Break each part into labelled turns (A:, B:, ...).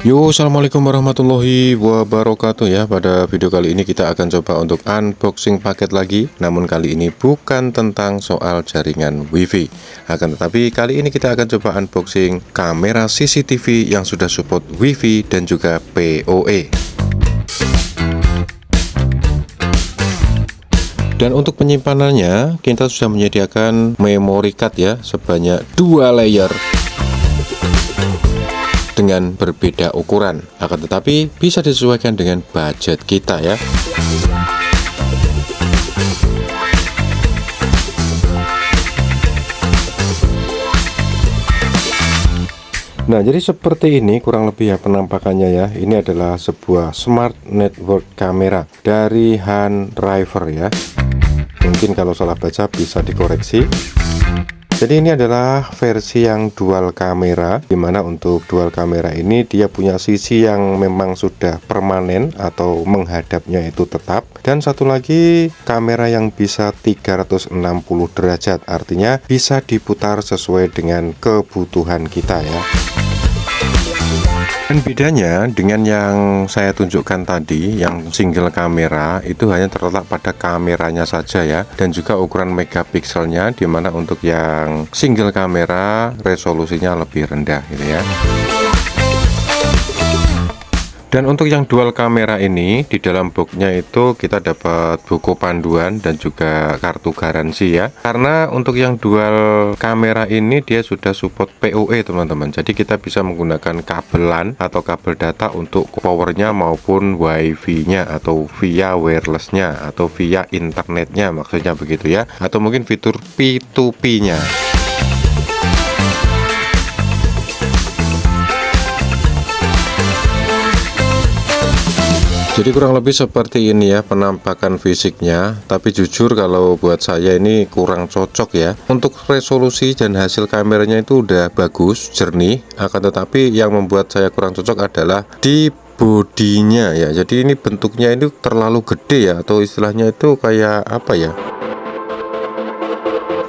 A: Yo, assalamualaikum warahmatullahi wabarakatuh ya. Pada video kali ini kita akan coba untuk unboxing paket lagi. Namun kali ini bukan tentang soal jaringan WiFi. Akan tetapi kali ini kita akan coba unboxing kamera CCTV yang sudah support WiFi dan juga PoE. Dan untuk penyimpanannya kita sudah menyediakan memory card ya, sebanyak 2 layer dengan berbeda ukuran, akan tetapi bisa disesuaikan dengan budget kita ya. Nah, jadi seperti ini kurang lebih ya penampakannya ya. Ini adalah sebuah smart network kamera dari Hanriver ya. Mungkin kalau salah baca bisa dikoreksi. Jadi ini adalah versi yang dual kamera, dimana untuk dual kamera ini dia punya sisi yang memang sudah permanen atau menghadapnya itu tetap, dan satu lagi kamera yang bisa 360 derajat, artinya bisa diputar sesuai dengan kebutuhan kita ya. Dan bedanya dengan yang saya tunjukkan tadi, yang single kamera itu hanya terletak pada kameranya saja ya, dan juga ukuran megapikselnya, dimana untuk yang single kamera resolusinya lebih rendah gitu ya. Dan untuk yang dual kamera ini, di dalam boxnya itu kita dapat buku panduan dan juga kartu garansi ya. Karena untuk yang dual kamera ini dia sudah support PoE teman-teman. Jadi kita bisa menggunakan kabelan atau kabel data untuk powernya maupun WiFi-nya, atau via wireless-nya, atau via internetnya, maksudnya begitu ya. Atau mungkin fitur P2P-nya. Jadi kurang lebih seperti ini ya penampakan fisiknya. Tapi jujur kalau buat saya ini kurang cocok ya. Untuk resolusi dan hasil kameranya itu udah bagus, jernih. Akan tetapi yang membuat saya kurang cocok adalah di bodinya ya. Jadi ini bentuknya itu terlalu gede ya, atau istilahnya itu kayak apa ya,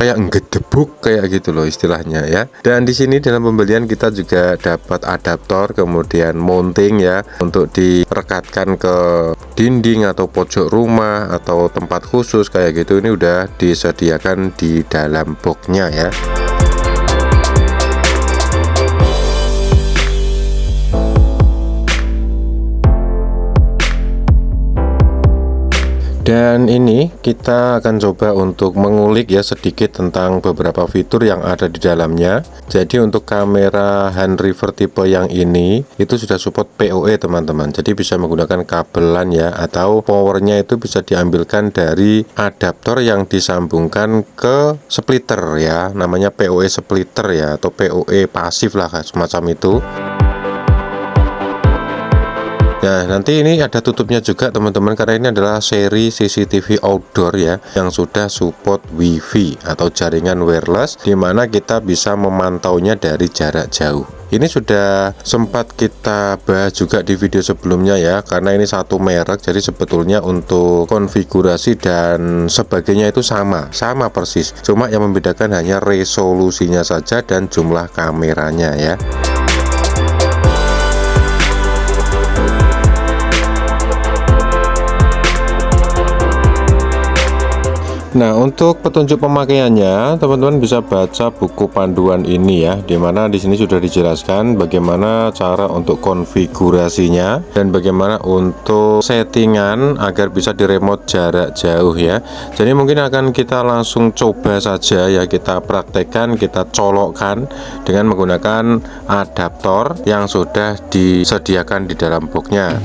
A: kayak ngedebuk kayak gitu loh istilahnya ya. Dan di sini dalam pembelian kita juga dapat adaptor, kemudian mounting ya, untuk direkatkan ke dinding atau pojok rumah atau tempat khusus kayak gitu. Ini udah disediakan di dalam boxnya ya. Dan ini kita akan coba untuk mengulik ya sedikit tentang beberapa fitur yang ada di dalamnya. Jadi untuk kamera Hanriver tipe yang ini itu sudah support PoE teman-teman. Jadi bisa menggunakan kabelan ya, atau powernya itu bisa diambilkan dari adaptor yang disambungkan ke splitter ya. Namanya PoE splitter ya, atau PoE pasif lah semacam itu. Nah, nanti ini ada tutupnya juga teman-teman, karena ini adalah seri CCTV outdoor ya, yang sudah support WiFi atau jaringan wireless, dimana kita bisa memantaunya dari jarak jauh. Ini sudah sempat kita bahas juga di video sebelumnya ya, karena ini satu merek, jadi sebetulnya untuk konfigurasi dan sebagainya itu sama persis. Cuma yang membedakan hanya resolusinya saja dan jumlah kameranya ya. Nah, untuk petunjuk pemakaiannya, teman-teman bisa baca buku panduan ini ya, dimana di sini sudah dijelaskan bagaimana cara untuk konfigurasinya dan bagaimana untuk settingan agar bisa di remote jarak jauh ya. Jadi mungkin akan kita langsung coba saja ya, kita praktekkan, kita colokkan dengan menggunakan adaptor yang sudah disediakan di dalam boxnya.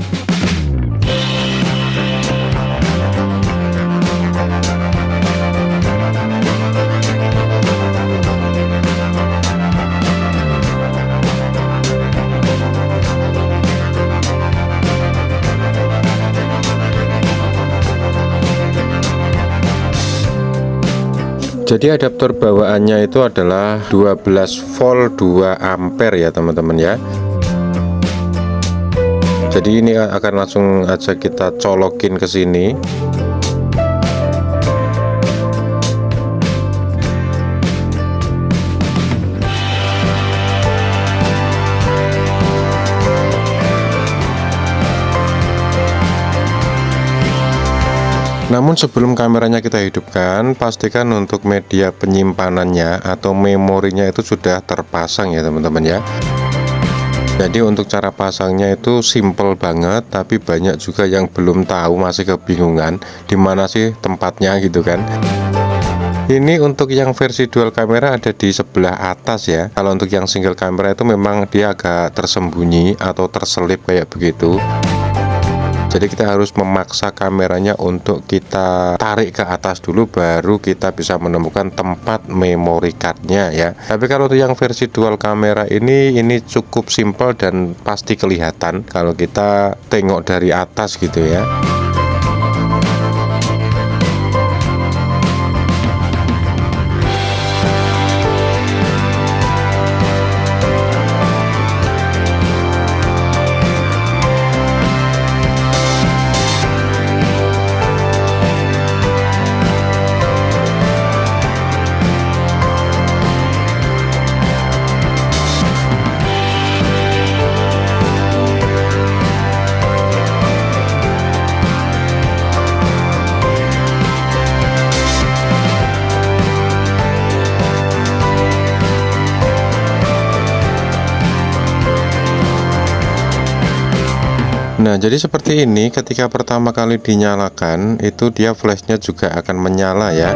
A: Jadi adaptor bawaannya itu adalah 12 volt 2 ampere ya teman-teman ya. Jadi ini akan langsung aja kita colokin ke sini. Namun sebelum kameranya kita hidupkan, pastikan untuk media penyimpanannya atau memorinya itu sudah terpasang ya teman-teman ya. Jadi untuk cara pasangnya itu simple banget, tapi banyak juga yang belum tahu, masih kebingungan di mana sih tempatnya gitu kan. Ini untuk yang versi dual kamera ada di sebelah atas ya. Kalau untuk yang single kamera itu memang dia agak tersembunyi atau terselip kayak begitu. Jadi kita harus memaksa kameranya untuk kita tarik ke atas dulu, baru kita bisa menemukan tempat memory cardnya ya. Tapi kalau untuk yang versi dual kamera ini cukup simple dan pasti kelihatan kalau kita tengok dari atas gitu ya. Nah, jadi seperti ini, ketika pertama kali dinyalakan, itu dia flashnya juga akan menyala ya.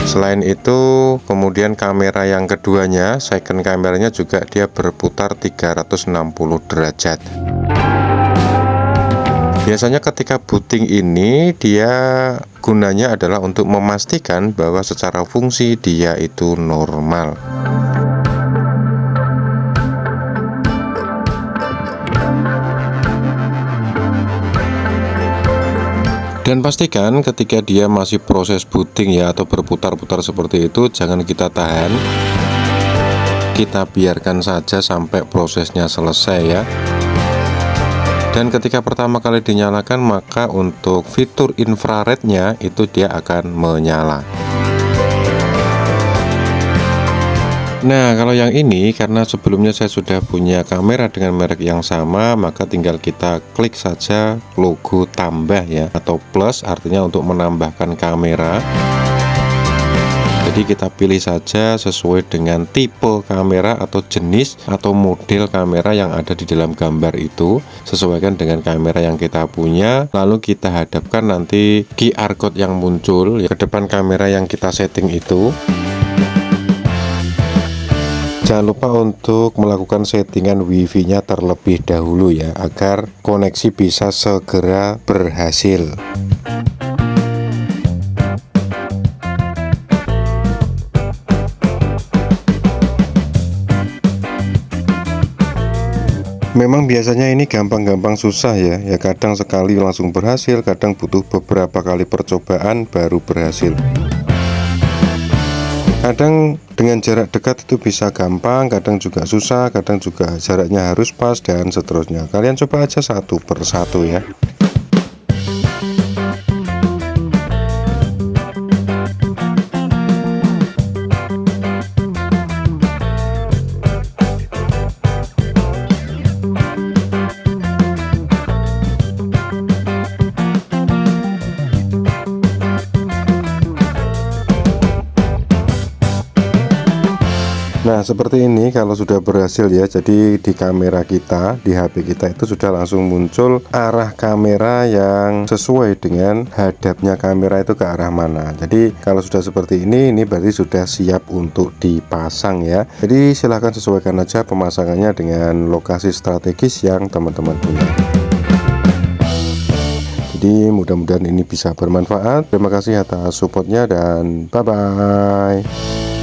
A: Selain itu, kemudian kamera yang keduanya, second kameranya juga dia berputar 360 derajat. Biasanya ketika booting ini, dia gunanya adalah untuk memastikan bahwa secara fungsi dia itu normal. Dan pastikan ketika dia masih proses booting ya, atau berputar-putar seperti itu, jangan kita tahan, kita biarkan saja sampai prosesnya selesai ya. Dan ketika pertama kali dinyalakan, maka untuk fitur infrarednya itu dia akan menyala. Nah, kalau yang ini karena sebelumnya saya sudah punya kamera dengan merek yang sama, maka tinggal kita klik saja logo tambah ya, atau plus, artinya untuk menambahkan kamera. Jadi kita pilih saja sesuai dengan tipe kamera atau jenis atau model kamera yang ada di dalam gambar itu, sesuaikan dengan kamera yang kita punya, lalu kita hadapkan nanti QR code yang muncul ya, ke depan kamera yang kita setting itu. Jangan lupa untuk melakukan settingan wifi-nya terlebih dahulu ya, agar koneksi bisa segera berhasil. Memang biasanya ini gampang-gampang susah ya, kadang sekali langsung berhasil, kadang butuh beberapa kali percobaan baru berhasil. Kadang dengan jarak dekat itu bisa gampang, kadang juga susah, kadang juga jaraknya harus pas, dan seterusnya. Kalian coba aja satu persatu ya. Nah, seperti ini kalau sudah berhasil ya. Jadi di kamera kita, di HP kita itu sudah langsung muncul arah kamera yang sesuai dengan hadapnya kamera itu ke arah mana. Jadi kalau sudah seperti ini berarti sudah siap untuk dipasang ya. Jadi silahkan sesuaikan aja pemasangannya dengan lokasi strategis yang teman-teman punya. Jadi mudah-mudahan ini bisa bermanfaat. Terima kasih atas supportnya dan bye-bye.